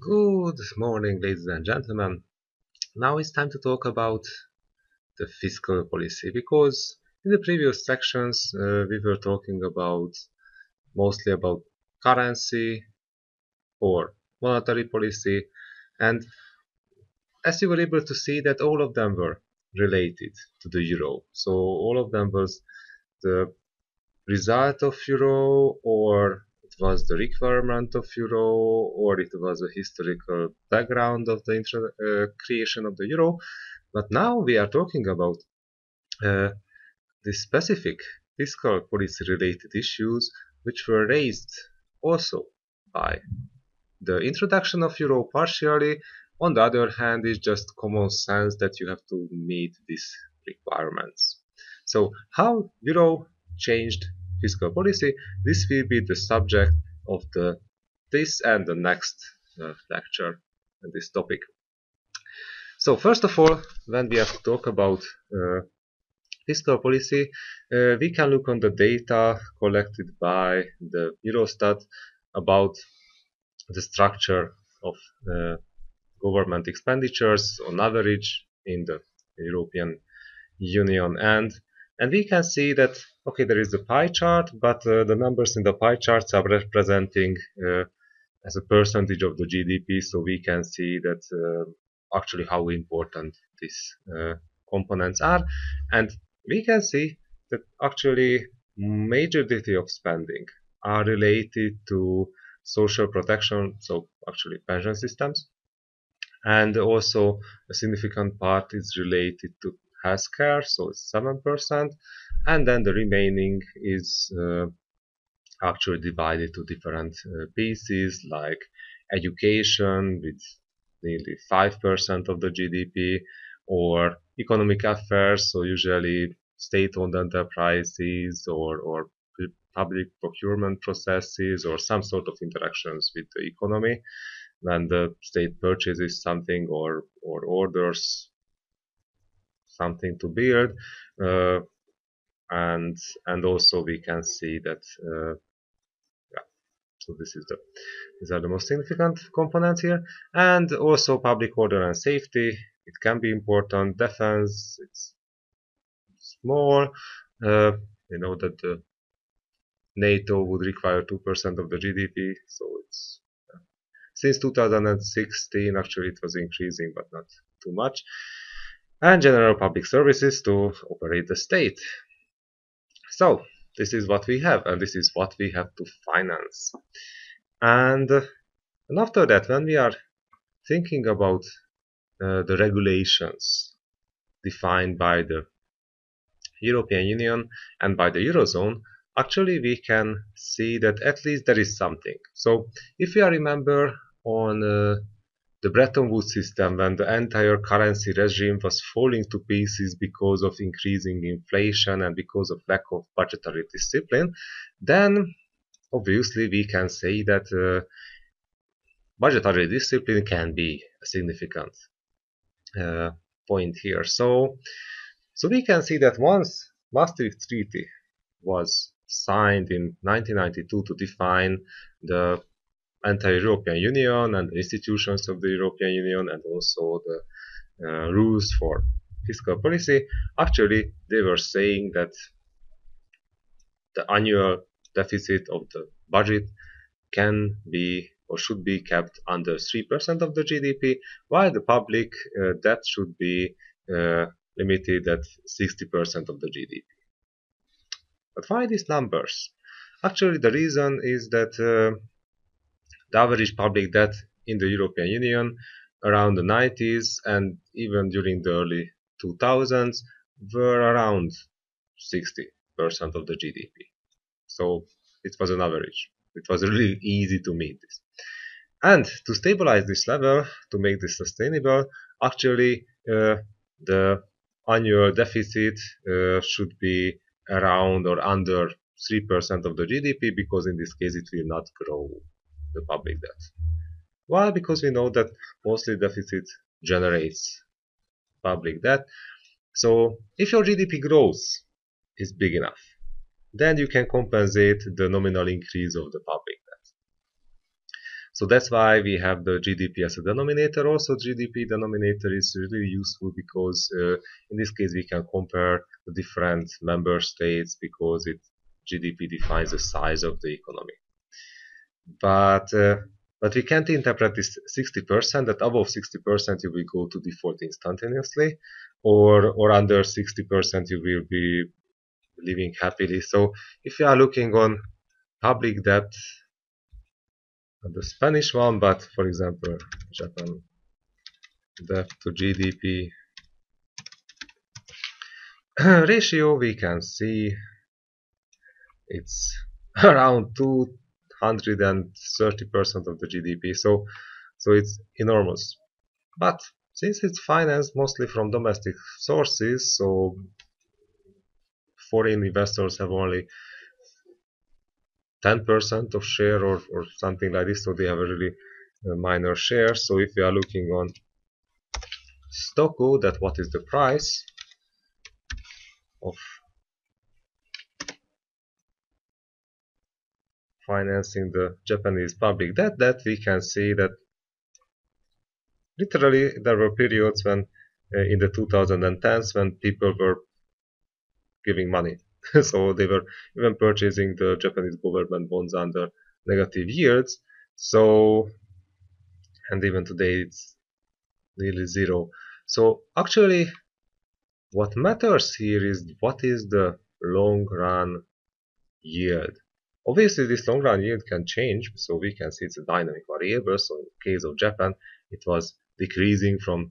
Good morning, ladies and gentlemen. Now it's time to talk about the fiscal policy because in the previous sections we were talking about mostly about currency or monetary policy, and as you were able to see that all of them were related to the euro. So all of them was the result of euro, or it was the requirement of euro, or it was a historical background of the creation of the euro. But now we are talking about uh, the specific fiscal policy related issues which were raised also by the introduction of euro partially. On the other hand, it's just common sense that you have to meet these requirements. So how euro changed fiscal policy, this will be the subject of this and the next lecture and this topic. So first of all, when we have to talk about fiscal policy, we can look on the data collected by the Eurostat about the structure of government expenditures on average in the European Union. And we can see that, okay, there is a pie chart, but the numbers in the pie charts are representing as a percentage of the GDP, so we can see that actually how important these components are. And we can see that actually majority of spending are related to social protection, so actually pension systems, and also a significant part is related to healthcare, so it's 7%, and then the remaining is actually divided to different pieces like education with nearly 5% of the GDP, or economic affairs, so usually state-owned enterprises or public procurement processes or some sort of interactions with the economy when the state purchases something or orders something to build, uh, and also we can see that yeah, so these are the most significant components here, and also public order and safety. It can be important. Defense, it's small. You know that the NATO would require 2% of the GDP, so it's since 2016 actually it was increasing, but not too much. And general public services to operate the state. So this is what we have, and this is what we have to finance. And after that, when we are thinking about the regulations defined by the European Union and by the Eurozone, actually we can see that at least there is something. So if you remember on the Bretton Woods system, when the entire currency regime was falling to pieces because of increasing inflation and because of lack of budgetary discipline, then obviously we can say that budgetary discipline can be a significant uh, point here. So we can see that once Maastricht Treaty was signed in 1992 to define the entire European Union and the institutions of the European Union and also the rules for fiscal policy, actually they were saying that the annual deficit of the budget can be or should be kept under 3% of the GDP, while the public debt should be limited at 60% of the GDP. But why these numbers? Actually, the reason is that the average public debt in the European Union around the 90s and even during the early 2000s were around 60% of the GDP. So it was an average. It was really easy to meet this. And to stabilize this level, to make this sustainable, actually the annual deficit should be around or under 3% of the GDP, because in this case it will not grow the public debt. Why? Because we know that mostly deficit generates public debt. So if your GDP grows is big enough, then you can compensate the nominal increase of the public debt. So that's why we have the GDP as a denominator. Also, GDP denominator is really useful because in this case we can compare the different member states because GDP defines the size of the economy. But we can't interpret this 60% that above 60% you will go to default instantaneously, or under 60% you will be living happily. So if you are looking on public debt, the Spanish one, but for example Japan debt to GDP ratio, we can see it's around 230% of the GDP. So it's enormous. But since it's financed mostly from domestic sources, so foreign investors have only 10% of share or something like this, so they have a really minor share. So if we are looking on Stocko, that what is the price of financing the Japanese public debt, that we can see that literally there were periods when in the 2010s when people were giving money. So they were even purchasing the Japanese government bonds under negative yields. So, and even today it's nearly zero. So actually what matters here is what is the long run yield. Obviously this long run yield can change, so we can see it's a dynamic variable. So in the case of Japan it was decreasing from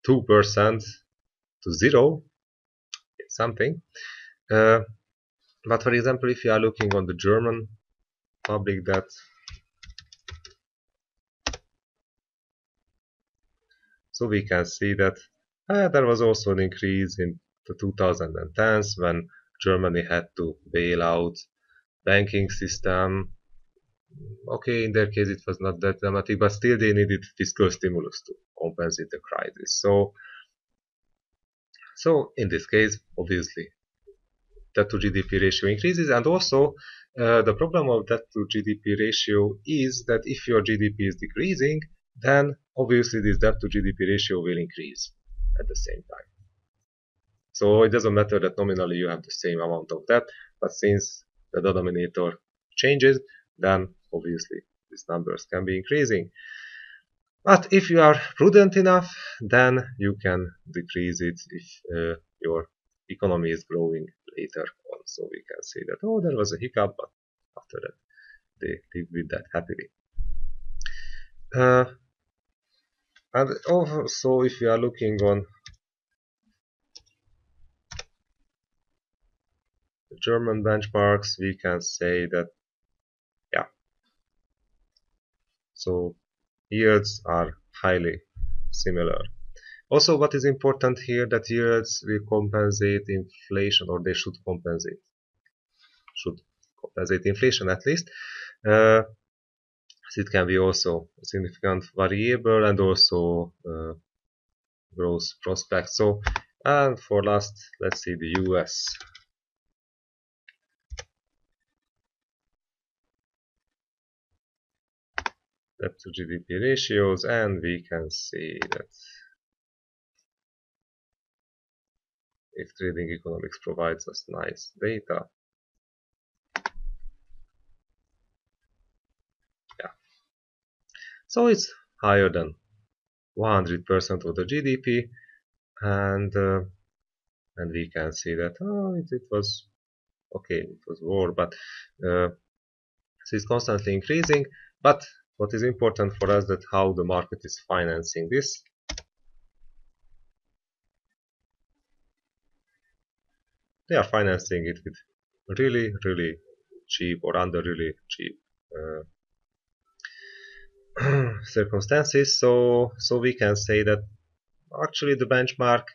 2% to 0 something. But for example, if you are looking on the German public debt, so we can see that there was also an increase in the 2010s when Germany had to bail out banking system. Okay, in their case it was not that dramatic, but still they needed fiscal stimulus to compensate the crisis. So in this case, obviously, debt to GDP ratio increases, and also the problem of debt to GDP ratio is that if your GDP is decreasing, then obviously this debt to GDP ratio will increase at the same time. So it doesn't matter that nominally you have the same amount of debt, but since the denominator changes, then obviously these numbers can be increasing. But if you are prudent enough, then you can decrease it if your economy is growing later on. So we can say that, oh, there was a hiccup, but after that, they live with that happily. And also, if you are looking on the German benchmarks, we can say that, yeah, so yields are highly similar. Also, what is important here that yields will compensate inflation, or they should compensate inflation at least. It can be also a significant variable and also growth prospects. So, and for last, let's see the US. Debt to GDP ratios, and we can see that if trading economics provides us nice data, yeah, so it's higher than 100% of the GDP, and we can see that it was okay, it was war, but so it's constantly increasing. But what is important for us that how the market is financing this. They are financing it with really, really cheap or under really cheap circumstances. So we can say that actually the benchmark,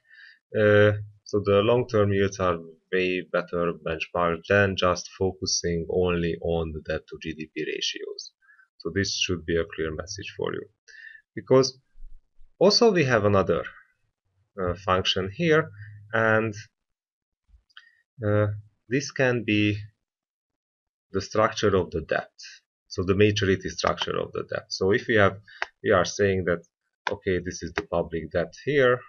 so the long-term yields are way better benchmark than just focusing only on the debt to GDP ratios. So this should be a clear message for you. Because also we have another function here, and this can be the structure of the debt. So the maturity structure of the debt. So if we are saying that, okay, this is the public debt here.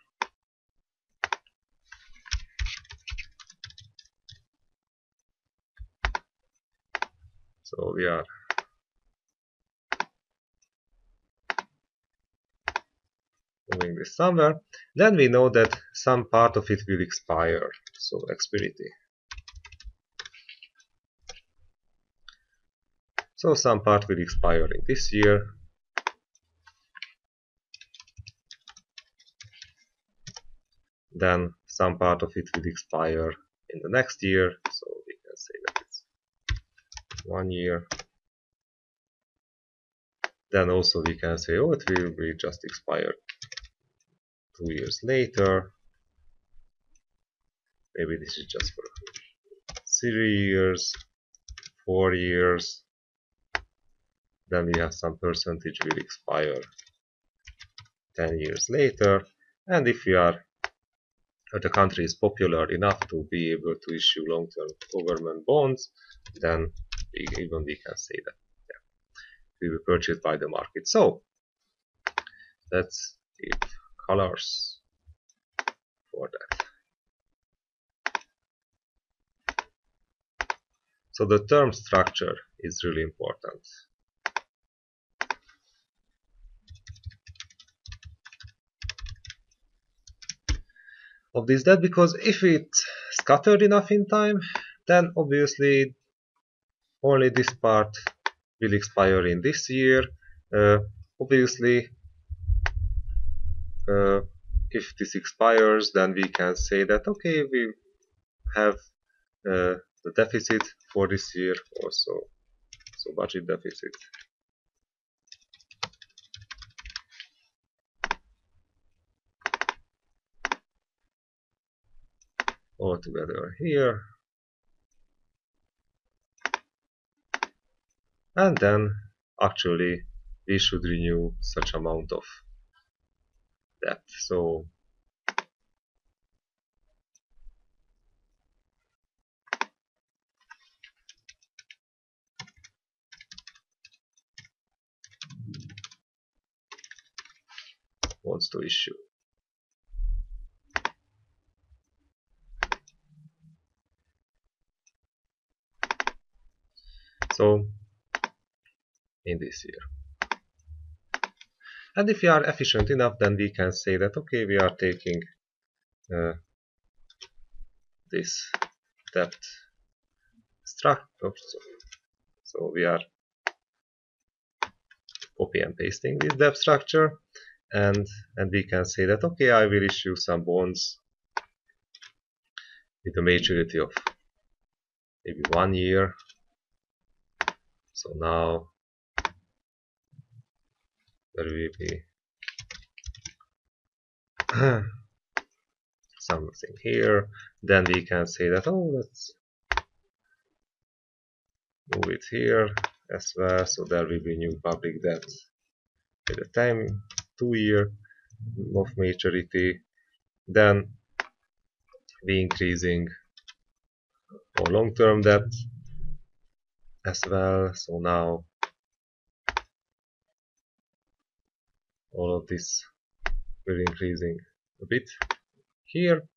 So we are moving this somewhere. Then we know that some part of it will expire. So expirity. So some part will expire in this year. Then some part of it will expire in the next year. So we can say that it's 1 year. Then also we can say, oh, it will be just expire 2 years later. Maybe this is just for 3 years, 4 years. Then we have some percentage will expire 10 years later. And if the country is popular enough to be able to issue long-term government bonds, then we can say that we will purchase by the market. So let's give colors for that. So the term structure is really important. Of this debt, because if it's scattered enough in time, then obviously only this part will expire in this year. Obviously, if this expires, then we can say that okay, we have the deficit for this year also, so budget deficit. All together here. And then actually we should renew such amount of debt. So wants to issue. So in this year. And if we are efficient enough, then we can say that okay, we are taking this debt structure. So we are copy and pasting this debt structure, and we can say that okay, I will issue some bonds with a maturity of maybe 1 year. So now there will be something here. Then we can say that oh, let's move it here as well. So there will be new public debt at the time 2 year of maturity. Then we increasing our long-term debt as well. So now all of this will increasing a bit here.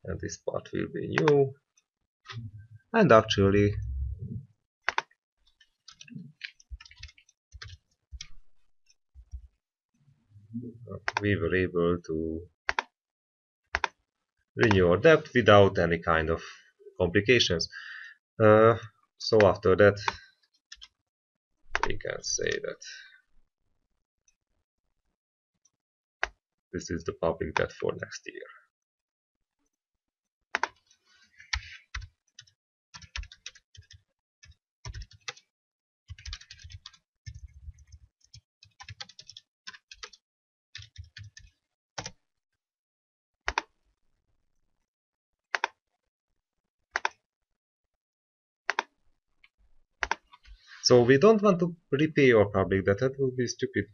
And this part will be new. And actually we were able to renew our debt without any kind of complications. So after that we can say that this is the public debt for next year. So we don't want to repay our public debt. That would be stupid.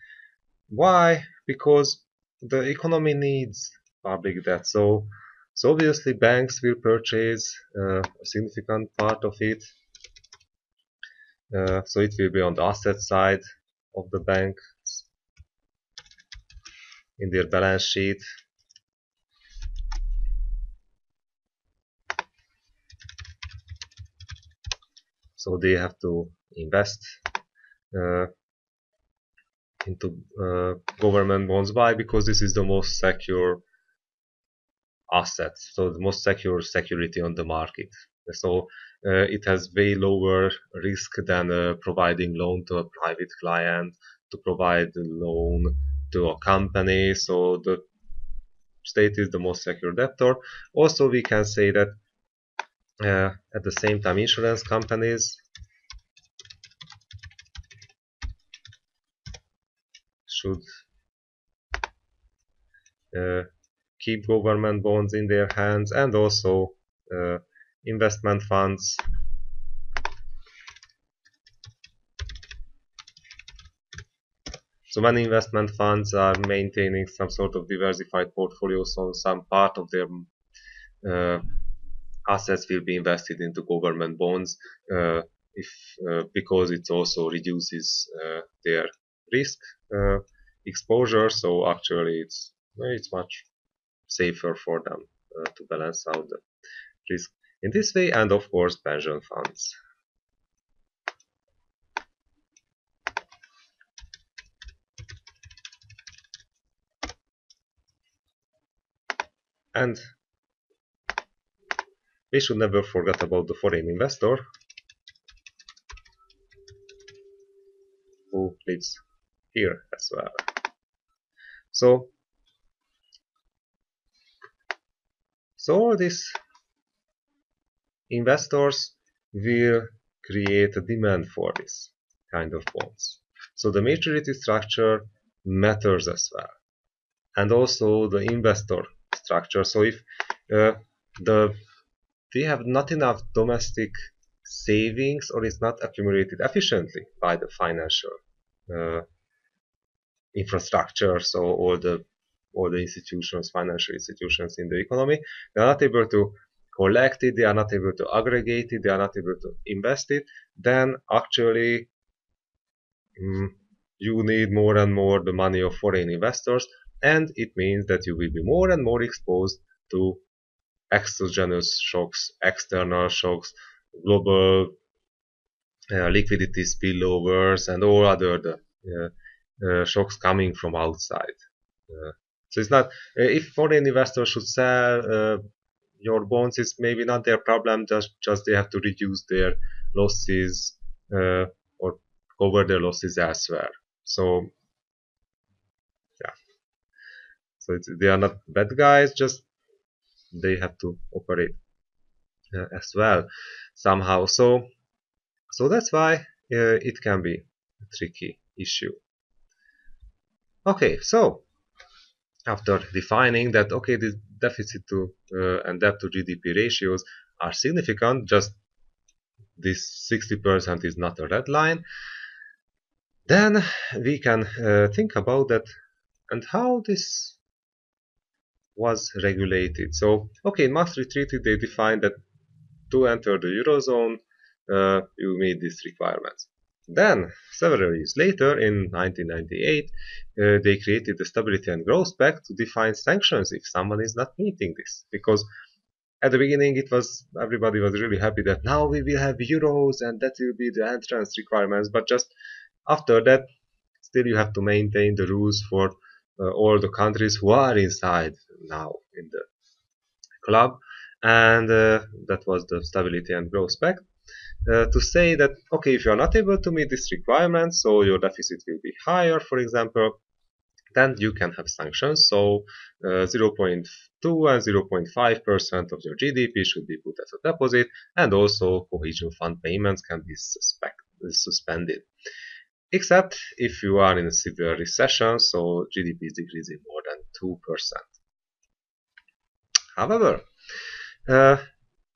Why? Because the economy needs public debt. So obviously banks will purchase a significant part of it. So it will be on the asset side of the bank in their balance sheet. So they have to invest uh, into government bonds. Why? Because this is the most secure asset, so the most secure security on the market. So it has way lower risk than providing loan to a private client, to provide a loan to a company. So the state is the most secure debtor. Also, we can say that at the same time, insurance companies should uh, keep government bonds in their hands, and also uh, investment funds. So many investment funds are maintaining some sort of diversified portfolios, so some part of their uh, assets will be invested into government bonds, if because it also reduces their risk uh, exposure. So actually, it's much safer for them to balance out the risk in this way, and of course, pension funds. And we should never forget about the foreign investor who lives here as well. So, so all these investors will create a demand for this kind of bonds. So the maturity structure matters as well, and also the investor structure. So if uh, the we have not enough domestic savings, or it's not accumulated efficiently by the financial uh, infrastructure, so all the institutions, financial institutions in the economy, they are not able to collect it, they are not able to aggregate it, they are not able to invest it, then actually mm, you need more and more the money of foreign investors, and it means that you will be more and more exposed to exogenous shocks, external shocks, global liquidity spillovers, and all other shocks coming from outside. So it's not if foreign investors should sell your bonds, it's maybe not their problem. Just they have to reduce their losses or cover their losses elsewhere. So yeah, so they are not bad guys. Just they have to operate as well somehow. So that's why it can be a tricky issue. Okay, so after defining that, okay, the deficit to and debt to GDP ratios are significant, just this 60% is not a red line, then we can think about that and how this was regulated. So, okay, in Maastricht Treaty they defined that to enter the Eurozone, you meet these requirements. Then, several years later, in 1998, they created the Stability and Growth Pact to define sanctions if someone is not meeting this. Because at the beginning, it was everybody was really happy that now we will have euros and that will be the entrance requirements. But just after that, still you have to maintain the rules for all the countries who are inside now in the club, and that was the Stability and Growth Pact. To say that, okay, if you are not able to meet this requirement, so your deficit will be higher, for example, then you can have sanctions. So 0.2 and 0.5% of your GDP should be put as a deposit, and also cohesion fund payments can be suspended. Except if you are in a severe recession, so GDP is decreasing more than 2%. However,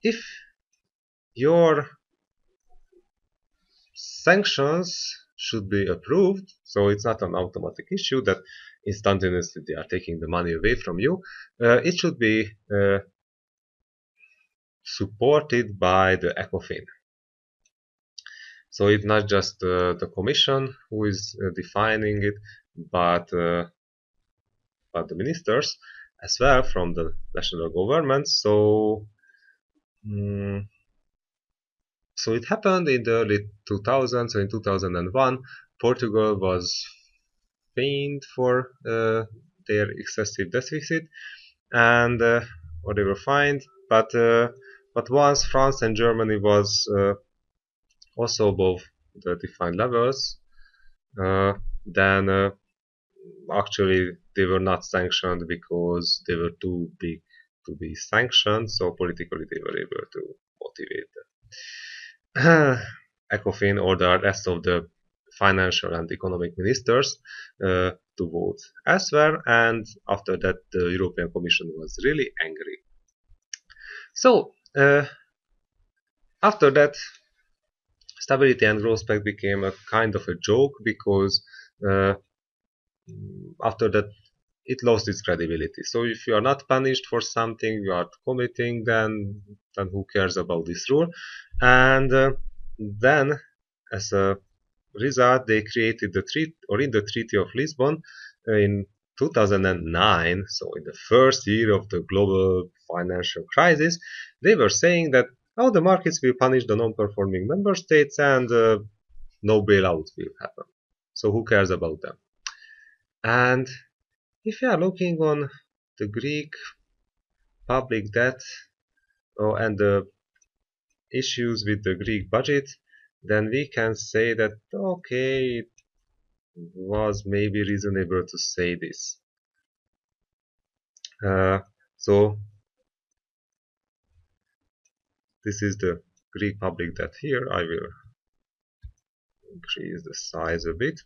if your sanctions should be approved, so it's not an automatic issue that instantaneously they are taking the money away from you. It should be supported by the ECOFIN. So it's not just the Commission who is defining it, but the ministers as well from the national government. So so it happened in the early 2000s. So in 2001, Portugal was fined for their excessive deficit, and or they were fined. But once France and Germany was also above the defined levels, then actually they were not sanctioned because they were too big to be sanctioned. So politically they were able to motivate them. ECOFIN or the rest of the financial and economic ministers to vote as well, and after that the European Commission was really angry. So after that, Stability and Growth Pact became a kind of a joke because after that it lost its credibility. So if you are not punished for something you are committing, then who cares about this rule? And then as a result they created the treaty, or in the Treaty of Lisbon in 2009, so in the first year of the global financial crisis, they were saying that the markets will punish the non-performing member states and no bailout will happen. So who cares about them? And if you are looking on the Greek public debt and the issues with the Greek budget, then we can say that okay, it was maybe reasonable to say this. So this is the Greek public debt here. I will increase the size a bit.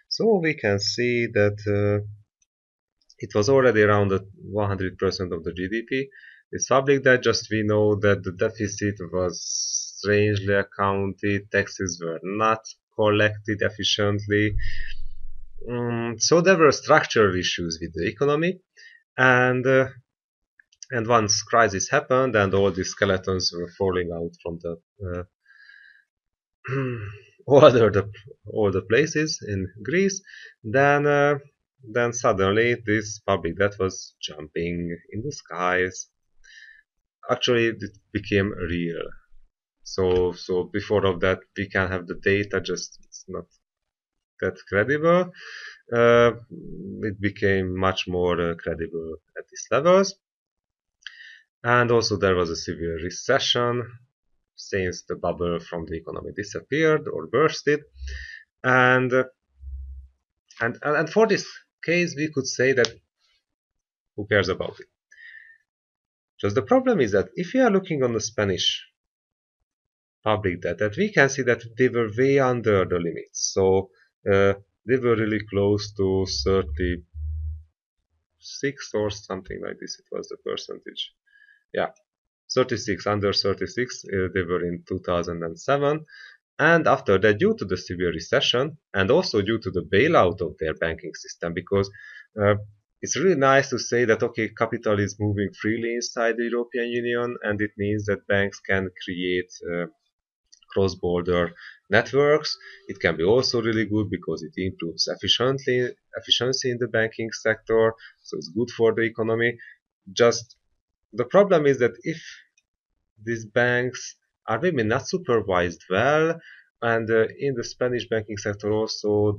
So we can see that it was already around 100% of the GDP. This public debt, just we know that the deficit was strangely accounted, taxes were not collected efficiently. So there were structural issues with the economy, and once crisis happened and all the skeletons were falling out from the all the places in Greece, then suddenly this public debt was jumping in the skies. Actually, it became real. So before of that, we can have the data, just it's not that credible. It became much more credible at these levels. And also there was a severe recession since the bubble from the economy disappeared or bursted. And for this case, we could say that who cares about it? Just the problem is that if you are looking on the Spanish public debt, that we can see that they were way under the limits. So they were really close to 36 or something like this. It was the percentage. Yeah, 36, under 36. They were in 2007. And after that, due to the severe recession and also due to the bailout of their banking system, because it's really nice to say that, okay, capital is moving freely inside the European Union, and it means that banks can create cross-border networks. It can be also really good because it improves efficiency in the banking sector, so it's good for the economy. Just the problem is that if these banks are maybe not supervised well, and in the Spanish banking sector also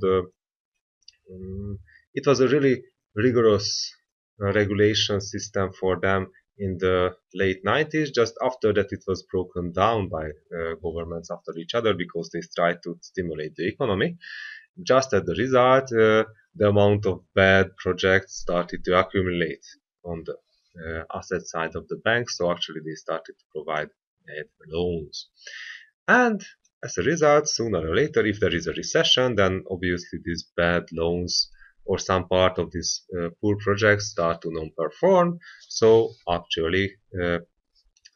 it was a really rigorous regulation system for them in the late 90s. Just after that it was broken down by governments after each other because they tried to stimulate the economy. Just as a result, the amount of bad projects started to accumulate on the asset side of the bank, so actually they started to provide bad loans. And as a result, sooner or later, if there is a recession, then obviously these bad loans or some part of these poor projects start to non-perform. So actually,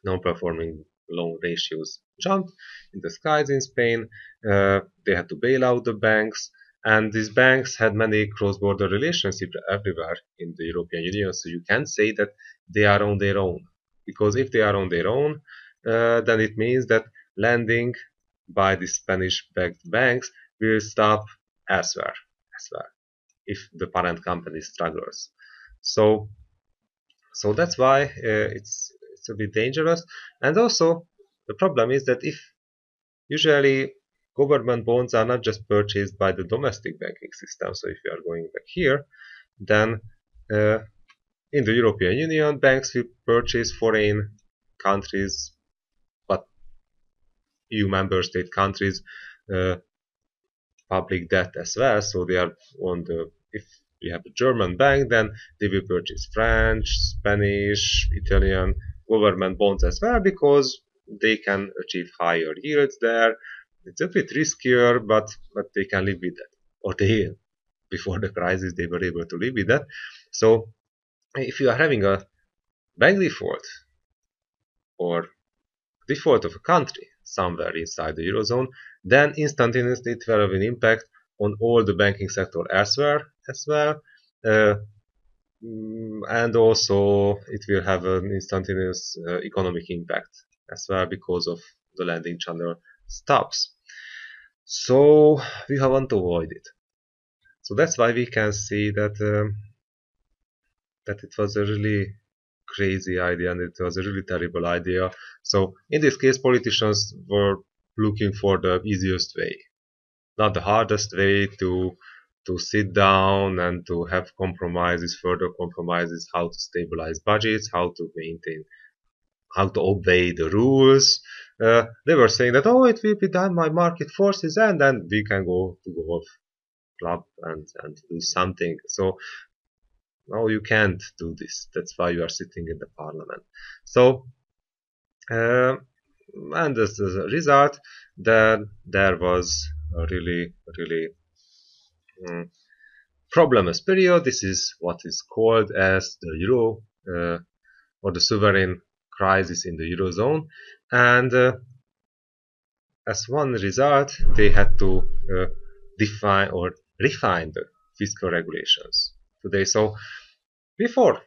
non-performing loan ratios jumped in the skies in Spain. They had to bail out the banks, and these banks had many cross-border relationships everywhere in the European Union. So you can say that they are on their own, because if they are on their own, then it means that lending by the Spanish-backed banks will stop elsewhere as well if the parent company struggles. So so that's why it's a bit dangerous. And also the problem is that if usually government bonds are not just purchased by the domestic banking system. So if you are going back here, then uh, in the European Union, banks will purchase foreign countries, but EU member state countries uh, public debt as well. So they are on the if you have a German bank, then they will purchase French, Spanish, Italian government bonds as well because they can achieve higher yields there. It's a bit riskier, but they can live with that. Or they before the crisis they were able to live with that. So if you are having a bank default or default of a country somewhere inside the eurozone, then instantaneously it will have an impact on all the banking sector elsewhere as well. Uh, and also it will have an instantaneous economic impact as well because of the lending channel stops. So we want to avoid it. So that's why we can see that it was a really crazy idea and it was a really terrible idea. So in this case, politicians were looking for the easiest way, not the hardest way to sit down and to have compromises, further compromises, how to stabilize budgets, how to maintain, how to obey the rules. They were saying that, oh, it will be done by market forces and then we can go to golf club and do something. So no, you can't do this. That's why you are sitting in the parliament. So, uh, and as a result, then there was a really mm, problemless period. This is what is called as the euro or the sovereign crisis in the eurozone. And as one result, they had to define or refine the fiscal regulations today. So before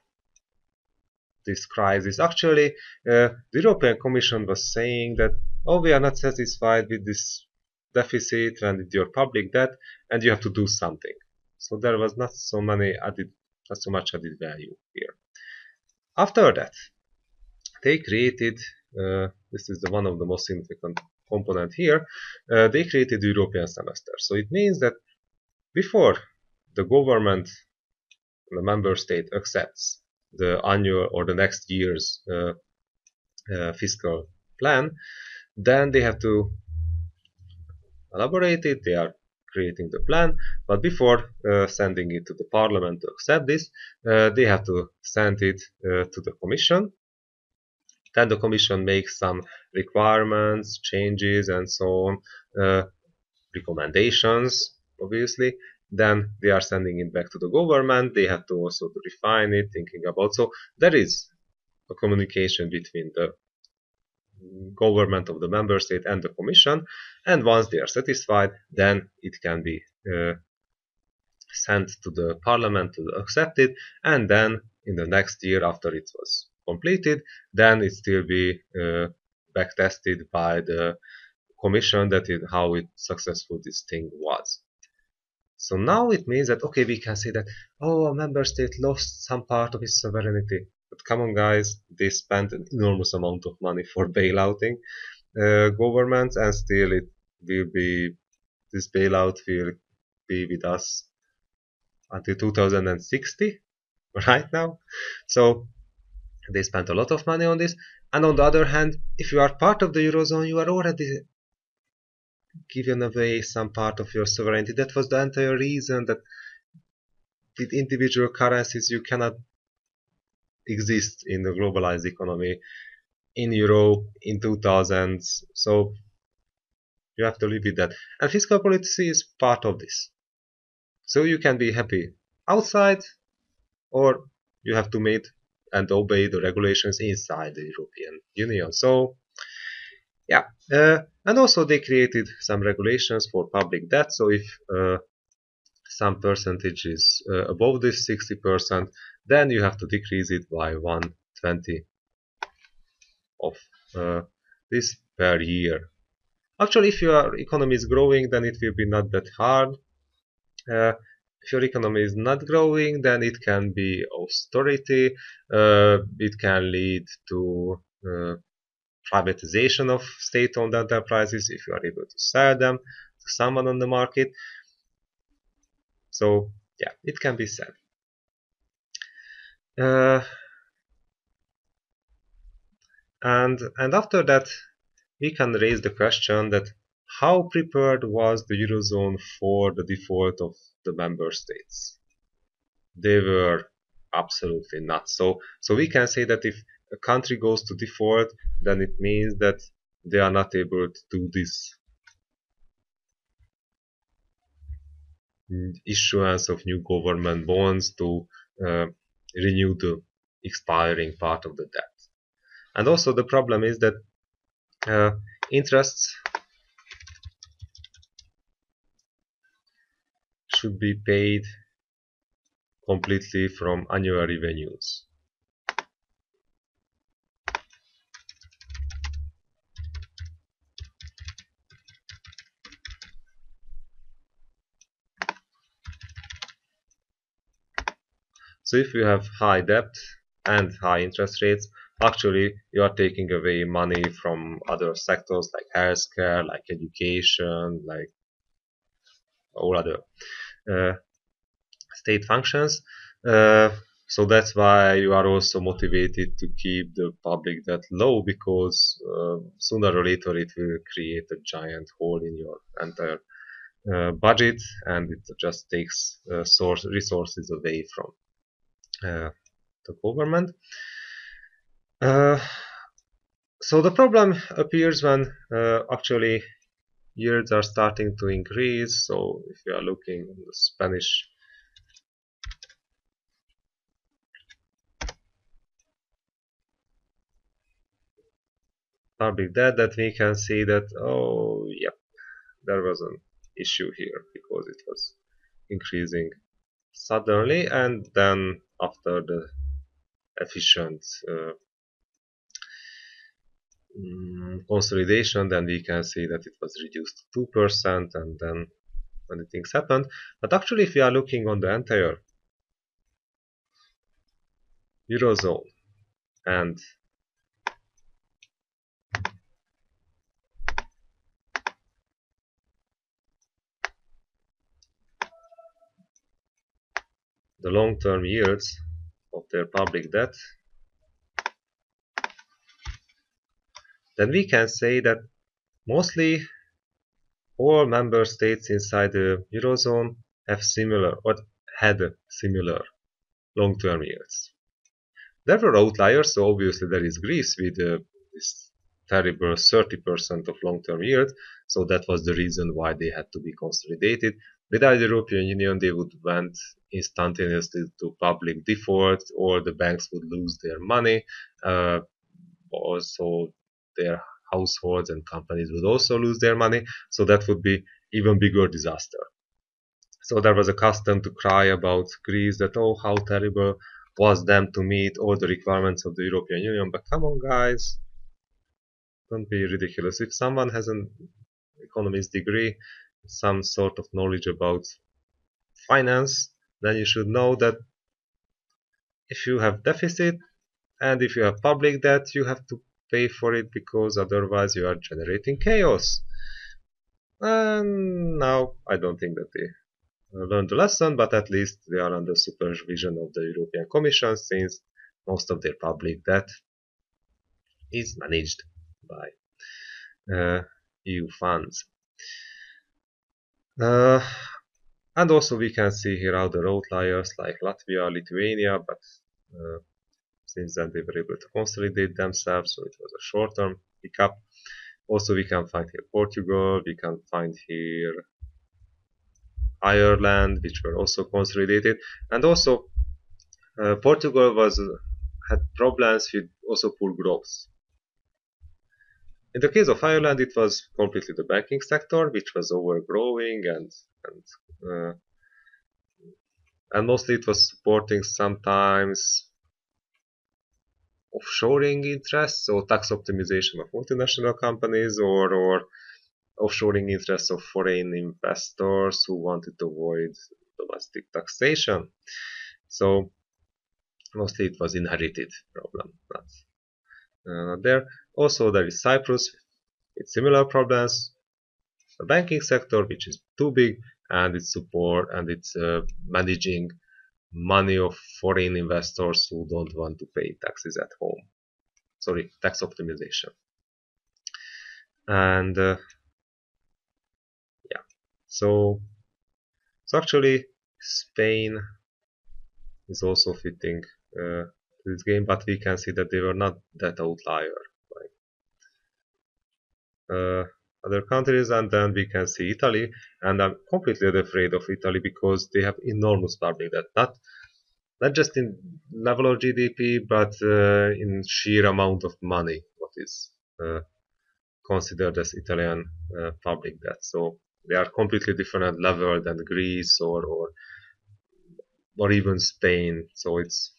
this crisis. Actually, the European Commission was saying that, oh, we are not satisfied with this deficit and with your public debt, and you have to do something. So there was not so much added value here. After that, they created. This is one of the most significant component here. They created the European semester. So it means that before the government, the member state accepts the annual or the next year's fiscal plan, then they have to elaborate it. They are creating the plan, but before sending it to the parliament to accept this, they have to send it to the commission. Then the commission makes some requirements, changes, and so on, recommendations, obviously. Then they are sending it back to the government. They have to also to refine it, thinking about. So there is a communication between the government of the member state and the commission, and once they are satisfied, then it can be sent to the parliament to accept it, and then in the next year after it was completed, then it still be back tested by the commission that is how successful this thing was. So now it means that okay, we can say that oh, a member state lost some part of its sovereignty. But come on, guys, they spent an enormous amount of money for bailouting governments, and still it will be this bailout will be with us until 2060, right now. So they spent a lot of money on this. And on the other hand, if you are part of the eurozone, you are already given away some part of your sovereignty. That was the entire reason that with individual currencies you cannot exist in the globalized economy in Europe in 2000s. So you have to live with that. And fiscal policy is part of this. So you can be happy outside, or you have to meet and obey the regulations inside the European Union. So Yeah, and also they created some regulations for public debt. So if some percentage is above this 60%, then you have to decrease it by 1/20 of uh, this per year. Actually, if your economy is growing, then it will be not that hard. Uh, if your economy is not growing, then it can be austerity. It can lead to privatization of state-owned enterprises if you are able to sell them to someone on the market. So yeah, it can be said. Uh, and after that, we can raise the question that how prepared was the eurozone for the default of the member states? They were absolutely not. So we can say that if a country goes to default, then it means that they are not able to do this issuance of new government bonds to uh, renew the expiring part of the debt. And also the problem is that uh, interests should be paid completely from annual revenues. So if you have high debt and high interest rates, actually you are taking away money from other sectors like healthcare, like education, like all other uh, state functions. Uh, so that's why you are also motivated to keep the public debt low because sooner or later it will create a giant hole in your entire budget and it just takes source resources away from the government. Uh, so the problem appears when actually yields are starting to increase. So if you are looking at the Spanish public debt, that we can see that, oh, yep, there was an issue here because it was increasing suddenly and then after the efficient consolidation, then we can see that it was reduced to 2% and then many things happened. But actually, if we are looking on the entire Eurozone and the long-term yields of their public debt, then we can say that mostly all member states inside the Eurozone have similar or had similar long-term yields. There were outliers, so obviously there is Greece with this terrible 30% of long-term yield, so that was the reason why they had to be consolidated. Without the European Union, they would went instantaneously to public default, or the banks would lose their money. Also, their households and companies would also lose their money, so that would be even bigger disaster. So there was a custom to cry about Greece that, oh, how terrible was them to meet all the requirements of the European Union. But come on, guys, don't be ridiculous. If someone has an economist degree, some sort of knowledge about finance, then you should know that if you have deficit and if you have public debt, you have to pay for it because otherwise you are generating chaos. And now I don't think that they learned the lesson, but at least they are under supervision of the European Commission since most of their public debt is managed by EU funds. Uh, and also we can see here other outliers like Latvia, Lithuania, but uh, since then they were able to consolidate themselves, so it was a short-term hiccup. Also we can find here Portugal, we can find here Ireland, which were also consolidated, and also Portugal was had problems with also poor growth. In the case of Ireland, it was completely the banking sector, which was overgrowing uh, and mostly it was supporting sometimes offshoring interests, so tax optimization of multinational companies or offshoring interests of foreign investors who wanted to avoid domestic taxation. So mostly it was inherited problem, not there. Also, there is Cyprus with similar problems. The banking sector, which is too big, and its support and it's managing money of foreign investors who don't want to pay taxes at home. Sorry, tax optimization. And yeah, so actually Spain is also fitting this game, but we can see that they were not that outlier like other countries. And then we can see Italy, and I'm completely afraid of Italy because they have enormous public debt, not just in level of GDP, but in sheer amount of money, what is uh, considered as Italian public debt. So they are completely different level than Greece or even Spain. So it's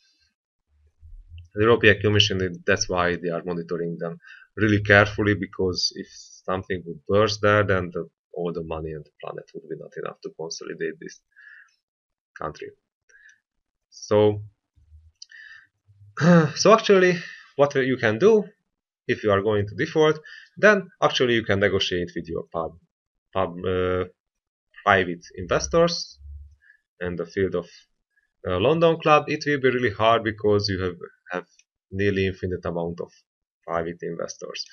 the European Commission. That's why they are monitoring them really carefully, because if something would burst there, then all the money on the planet would be not enough to consolidate this country. So, so actually, what you can do if you are going to default, then actually you can negotiate with your private investors in the field of London club. It will be really hard because you have nearly infinite amount of private investors.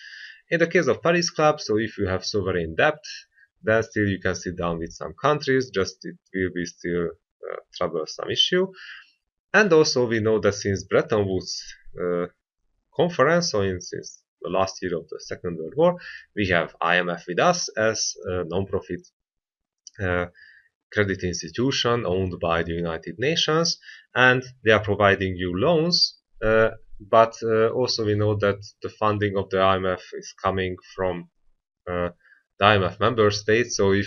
In the case of Paris club, so if you have sovereign debt, then still you can sit down with some countries, just it will be still a troublesome issue. And also we know that since Bretton Woods conference, so since the last year of the Second World War, we have IMF with us as a non-profit uh, credit institution owned by the United Nations, and they are providing you loans. But also we know that the funding of the IMF is coming from the IMF member states. So if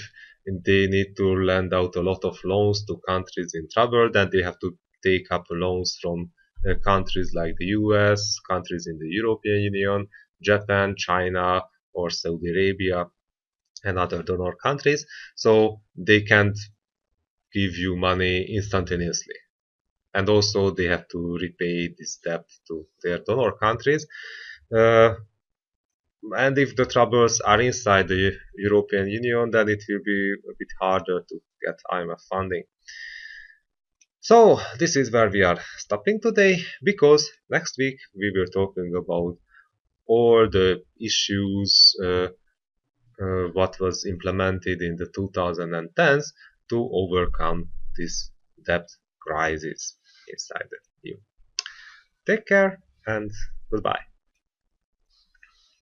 they need to lend out a lot of loans to countries in trouble, then they have to take up loans from countries like the US, countries in the European Union, Japan, China, or Saudi Arabia, and other donor countries. So they can't give you money instantaneously. And also they have to repay this debt to their donor countries. Uh, and if the troubles are inside the European Union, then it will be a bit harder to get IMF funding. So this is where we are stopping today, because next week we will talking about all the issues what was implemented in the 2010s to overcome this debt crisis inside the EU. Take care and goodbye.